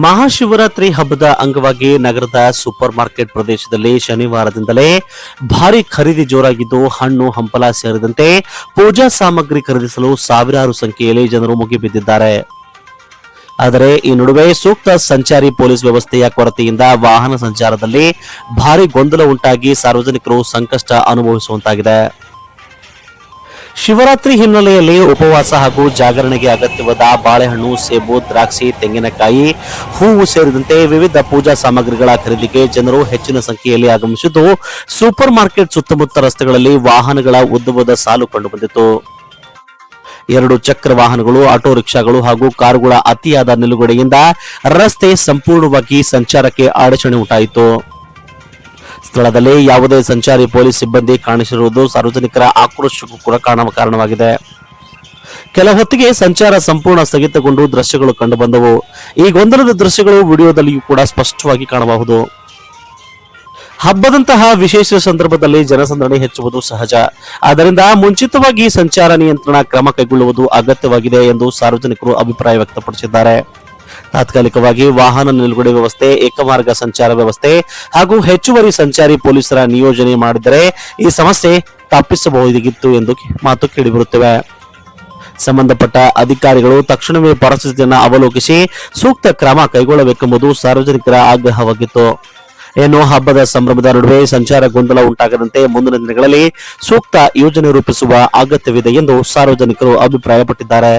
ಮಹಾಶಿವರಾತ್ರಿ ಹಬ್ಬದ ಅಂಗವಾಗಿ ನಗರದ ಸೂಪರ್ ಮಾರ್ಕೆಟ್ ಪ್ರದೇಶದಲ್ಲಿ ಶನಿವಾರದಿಂದಲೇ ಭಾರಿ ಖರೀದಿ ಜೋರಾಗಿದ್ದು ಹಣ್ಣು ಹಂಪಲ ಸೇರಿದಂತೆ ಪೂಜಾ ಸಾಮಗ್ರಿ ಖರೀದಿಸಲು ಸಾವಿರಾರು ಸಂಖ್ಯೆಯಲ್ಲಿ ಜನರು ಮುಗಿಬಿದ್ದಿದ್ದಾರೆ. ಆದರೆ ಈ ನಡುವೆ ಸೂಕ್ತ ಸಂಚಾರಿ ಪೊಲೀಸ್ ವ್ಯವಸ್ಥೆಯ ಕೊರತೆಯಿಂದ ವಾಹನ ಸಂಚಾರದಲ್ಲಿ ಭಾರಿ ಗೊಂದಲ ಉಂಟಾಗಿ ಸಾರ್ವಜನಿಕರು ಸಂಕಷ್ಟ ಅನುಭವಿಸುವಂತಾಗಿದೆ. ಶಿವರಾತ್ರಿ ಹಿನ್ನೆಲೆಯಲ್ಲಿ ಉಪವಾಸ ಹಾಗೂ ಜಾಗರಣೆಗೆ ಅಗತ್ಯವಾದ ಬಾಳೆಹಣ್ಣು, ಸೇಬು, ದ್ರಾಕ್ಷಿ, ತೆಂಗಿನಕಾಯಿ, ಹೂವು ಸೇರಿದಂತೆ ವಿವಿಧ ಪೂಜಾ ಸಾಮಗ್ರಿಗಳ ಖರೀದಿಗೆ ಜನರು ಹೆಚ್ಚಿನ ಸಂಖ್ಯೆಯಲ್ಲಿ ಆಗಮಿಸಿದ್ದು, ಸೂಪರ್ ಮಾರ್ಕೆಟ್ ಸುತ್ತಮುತ್ತ ರಸ್ತೆಗಳಲ್ಲಿ ವಾಹನಗಳ ಉದ್ದವಾದ ಸಾಲು ಕಂಡುಬಂದಿತು. 2 ಚಕ್ರ ವಾಹನಗಳು, ಆಟೋ ರಿಕ್ಷಾಗಳು ಹಾಗೂ ಕಾರುಗಳ ಅತಿಯಾದ ನಿಲುಗಡೆಯಿಂದ ರಸ್ತೆ ಸಂಪೂರ್ಣವಾಗಿ ಸಂಚಾರಕ್ಕೆ ಅಡಚಣೆ ಉಂಟಾಯಿತು. ಸ್ಥಳದಲ್ಲಿ ಯಾವುದೇ ಸಂಚಾರಿ ಪೊಲೀಸ್ ಸಿಬ್ಬಂದಿ ಕಾಣಿಸಿರುವುದು ಸಾರ್ವಜನಿಕರ ಆಕ್ರೋಶಕ್ಕೂ ಕೂಡ ಕಾರಣವಾಗಿದೆ. ಕೆಲ ಹೊತ್ತಿಗೆ ಸಂಚಾರ ಸಂಪೂರ್ಣ ಸ್ಥಗಿತಗೊಂಡು ದೃಶ್ಯಗಳು ಕಂಡುಬಂದವು. ಈ ಗೊಂದಲದ ದೃಶ್ಯಗಳು ವಿಡಿಯೋದಲ್ಲಿಯೂ ಕೂಡ ಸ್ಪಷ್ಟವಾಗಿ ಕಾಣಬಹುದು. ಹಬ್ಬದಂತಹ ವಿಶೇಷ ಸಂದರ್ಭದಲ್ಲಿ ಜನಸಂದಣಿ ಹೆಚ್ಚುವುದು ಸಹಜ. ಆದ್ದರಿಂದ ಮುಂಚಿತವಾಗಿ ಸಂಚಾರ ನಿಯಂತ್ರಣ ಕ್ರಮ ಕೈಗೊಳ್ಳುವುದು ಅಗತ್ಯವಾಗಿದೆ ಎಂದು ಸಾರ್ವಜನಿಕರು ಅಭಿಪ್ರಾಯ ವ್ಯಕ್ತಪಡಿಸಿದ್ದಾರೆ. ತಾತ್ಕಾಲಿಕವಾಗಿ ವಾಹನ ನಿಲುಗಡೆ ವ್ಯವಸ್ಥೆ, ಏಕಮಾರ್ಗ ಸಂಚಾರ ವ್ಯವಸ್ಥೆ ಹಾಗೂ ಹೆಚ್ಚುವರಿ ಸಂಚಾರಿ ಪೊಲೀಸರ ನಿಯೋಜನೆ ಮಾಡಿದರೆ ಈ ಸಮಸ್ಯೆ ತಪ್ಪಿಸಬಹುದಾಗಿತ್ತು ಎಂದು ಮಾತು ಕೇಳಿಬರುತ್ತಿವೆ. ಸಂಬಂಧಪಟ್ಟ ಅಧಿಕಾರಿಗಳು ತಕ್ಷಣವೇ ಪರಿಸ್ಥಿತಿಯನ್ನು ಅವಲೋಕಿಸಿ ಸೂಕ್ತ ಕ್ರಮ ಕೈಗೊಳ್ಳಬೇಕೆಂಬುದು ಸಾರ್ವಜನಿಕರ ಆಗ್ರಹವಾಗಿತ್ತು. ಏನು ಹಬ್ಬದ ಸಂಭ್ರಮದ ನಡುವೆ ಸಂಚಾರ ಗೊಂದಲ ಉಂಟಾಗದಂತೆ ಮುಂದಿನ ದಿನಗಳಲ್ಲಿ ಸೂಕ್ತ ಯೋಜನೆ ರೂಪಿಸುವ ಅಗತ್ಯವಿದೆ ಎಂದು ಸಾರ್ವಜನಿಕರು ಅಭಿಪ್ರಾಯಪಟ್ಟಿದ್ದಾರೆ.